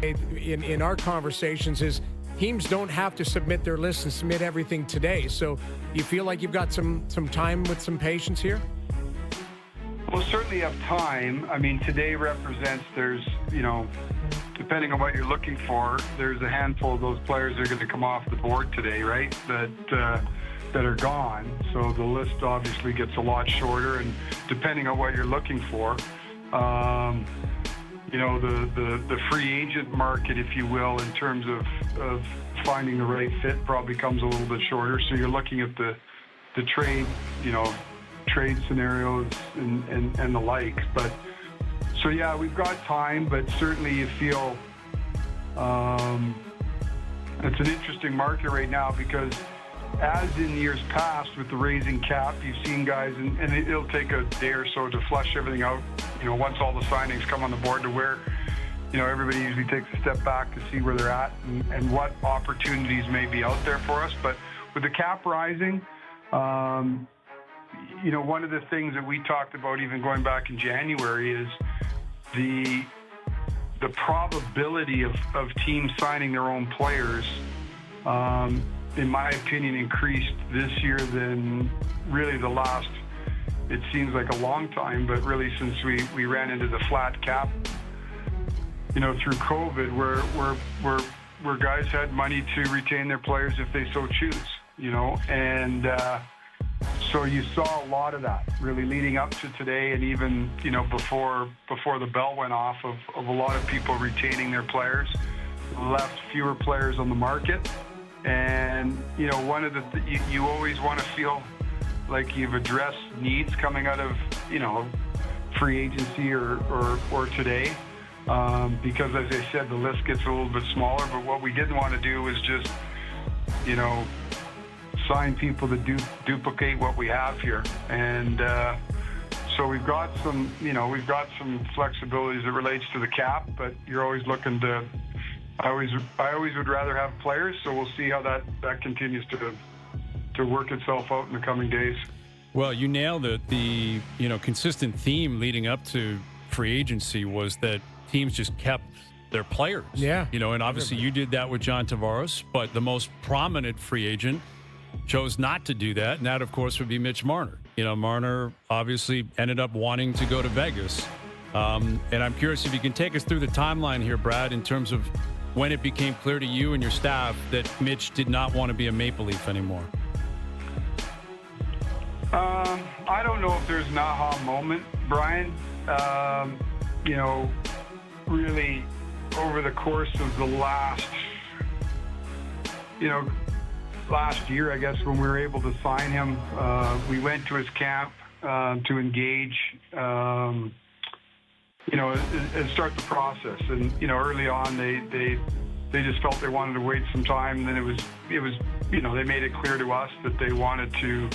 in our conversations is teams don't have to submit their lists and submit everything today. So you feel like you've got some time with some patience here? We'll certainly have time. I mean, today represents depending on what you're looking for, there's a handful of those players that are going to come off the board today, right? That are gone. So the list obviously gets a lot shorter, and depending on what you're looking for, the free agent market, if you will, in terms of finding the right fit probably comes a little bit shorter. So you're looking at the trade, trade scenarios and the like. But so yeah, we've got time, but certainly you feel it's an interesting market right now because as in years past with the raising cap, you've seen guys, and it'll take a day or so to flush everything out, once all the signings come on the board to where, everybody usually takes a step back to see where they're at and what opportunities may be out there for us. But with the cap rising, one of the things that we talked about even going back in January is the probability of teams signing their own players, in my opinion, increased this year than really the last, it seems like a long time, but really since we ran into the flat cap, through COVID, where guys had money to retain their players if they so choose, and so you saw a lot of that really leading up to today, and even before the bell went off of a lot of people retaining their players, left fewer players on the market. And one of you always want to feel like you've addressed needs coming out of free agency or today, because as I said, the list gets a little bit smaller. But what we didn't want to do was just sign people to duplicate what we have here. And so we've got some flexibility as it relates to the cap, but you're always looking to. I always would rather have players, so we'll see how that continues to work itself out in the coming days. Well, you nailed it. The consistent theme leading up to free agency was that teams just kept their players. Yeah. And obviously you did that with John Tavares, but the most prominent free agent chose not to do that, and that, of course, would be Mitch Marner. Marner obviously ended up wanting to go to Vegas. And I'm curious if you can take us through the timeline here, Brad, in terms of when it became clear to you and your staff that Mitch did not want to be a Maple Leaf anymore. I don't know if there's an aha moment, Brian. Really over the course of the last year, I guess, when we were able to sign him, we went to his camp to engage, and start the process. And early on, they just felt they wanted to wait some time. And then it was they made it clear to us that they wanted to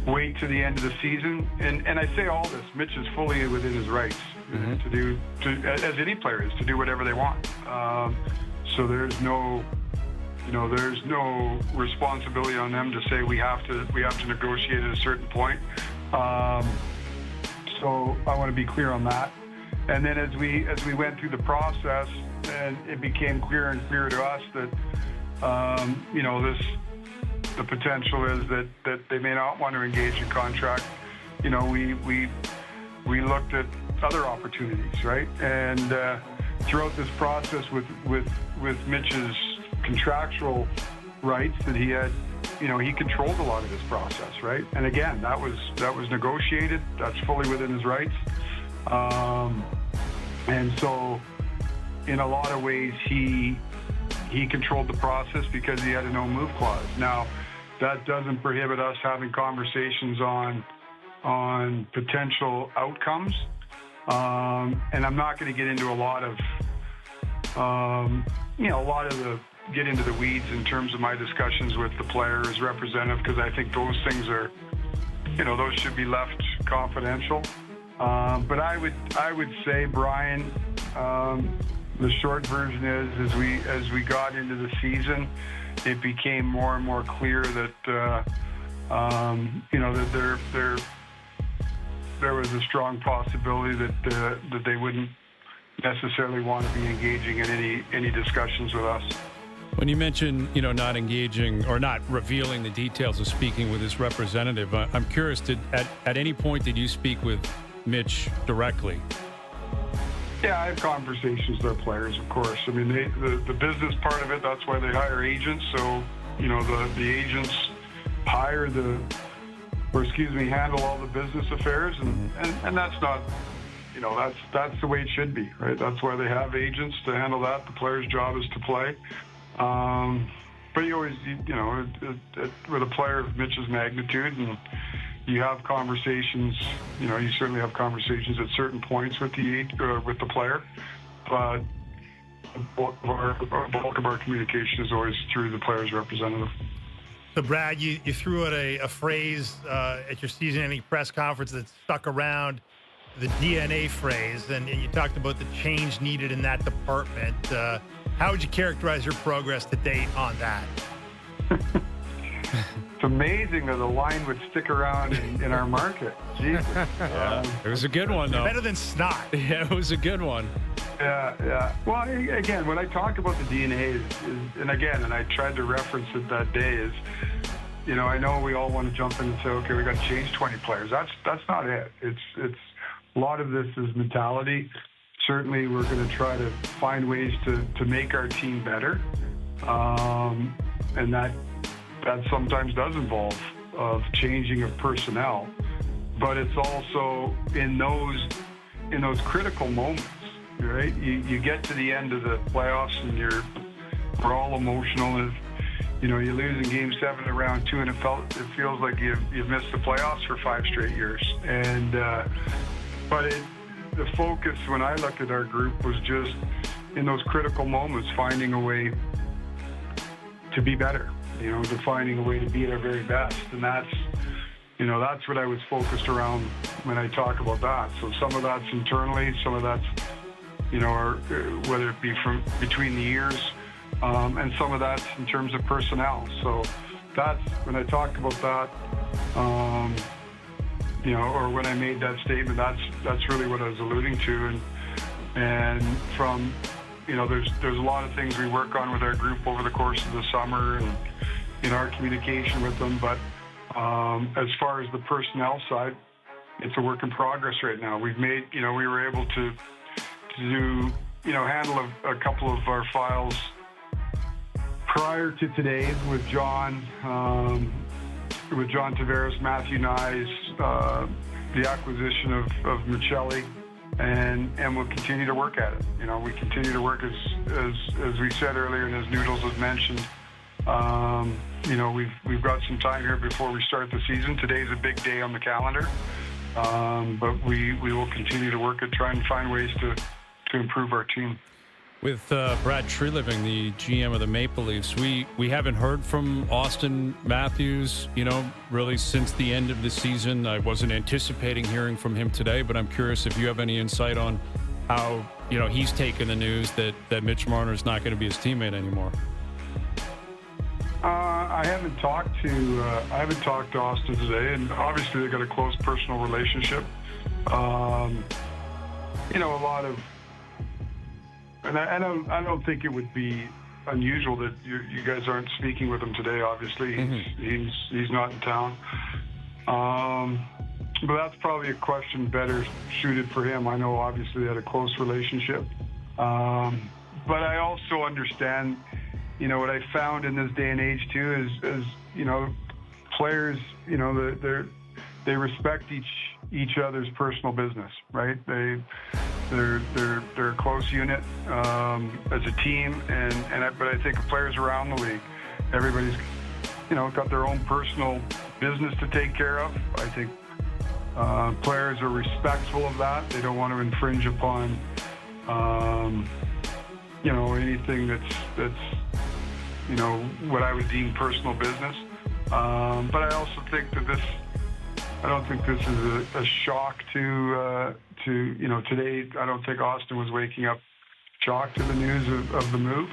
wait to the end of the season. And I say all this, Mitch is fully within his rights to do, as any player is, to do whatever they want. So there's no responsibility on them to say we have to negotiate at a certain point. So I want to be clear on that. And then as we went through the process, and it became clearer and clearer to us that the potential is that they may not want to engage in contract. We looked at other opportunities, right? And throughout this process with Mitch's contractual rights that he had, he controlled a lot of this process, right? And again, that was negotiated. That's fully within his rights. And so in a lot of ways, he controlled the process because he had a no-move clause. Now, that doesn't prohibit us having conversations on potential outcomes. And I'm not going to get into a lot of get into the weeds in terms of my discussions with the player as representative, because I think those things are, those should be left confidential. But I would say, Brian, the short version is, as we got into the season, it became more and more clear that that there was a strong possibility that they wouldn't necessarily want to be engaging in any discussions with us. When you mention, not engaging or not revealing the details of speaking with his representative, I'm curious, at any point did you speak with Mitch directly? Yeah, I have conversations with our players, of course. I mean, the business part of it, that's why they hire agents. So, the agents handle all the business affairs, and that's not, that's the way it should be, right? That's why they have agents to handle that. The player's job is to play. But you always, with a player of Mitch's magnitude, and you have conversations, you certainly have conversations at certain points with the player, but the bulk of our communication is always through the player's representative. So, Brad, you threw out a phrase at your season-ending press conference that stuck around, the DNA phrase, and you talked about the change needed in that department. How would you characterize your progress to date on that? It's amazing that the line would stick around in our market. Jesus. It was a good one, though. Better than snot. Yeah, it was a good one. Yeah. Well, again, when I talk about the DNA, and I tried to reference it that day, is, I know we all want to jump in and say, okay, we got to change 20 players. That's not it. It's a lot of this is mentality. Certainly, we're going to try to find ways to make our team better, and that sometimes does involve of changing of personnel. But it's also in those critical moments, right? You get to the end of the playoffs and we're all emotional. And, you lose in Game 7 of round 2, and it feels like you've missed the playoffs for 5 straight years. And the focus when I looked at our group was just in those critical moments, finding a way to be better, to finding a way to be at our very best. And that's what I was focused around when I talk about that. So some of that's internally, some of that's, whether it be from between the years, and some of that's in terms of personnel. So that's when I talked about that, or when I made that statement, that's really what I was alluding to. And from, there's a lot of things we work on with our group over the course of the summer and in our communication with them. But as far as the personnel side, it's a work in progress right now. We've made, we were able to do, handle a couple of our files prior to today with John Tavares, Matthew Nyes, the acquisition of Michelli, and we'll continue to work at it. We continue to work as we said earlier, and as Noodles has mentioned. We've got some time here before we start the season. Today's a big day on the calendar, but we will continue to work at trying to find ways to improve our team. With Brad Treliving, the GM of the Maple Leafs, we haven't heard from Auston Matthews, really since the end of the season. I wasn't anticipating hearing from him today, but I'm curious if you have any insight on how, he's taken the news that Mitch Marner's not going to be his teammate anymore. I haven't talked to Auston today, and obviously they've got a close personal relationship. A lot of. And I don't think it would be unusual that you guys aren't speaking with him today. Obviously, he's not in town. But that's probably a question better suited for him. I know obviously they had a close relationship. But I also understand, what I found in this day and age too is players, they respect each other's personal business, right? They're a close unit as a team, but I think players around the league, everybody's got their own personal business to take care of. I think players are respectful of that. They don't want to infringe upon anything that's what I would deem personal business. But I also think that I don't think this is a shock to today. I don't think Auston was waking up shocked to the news of the move.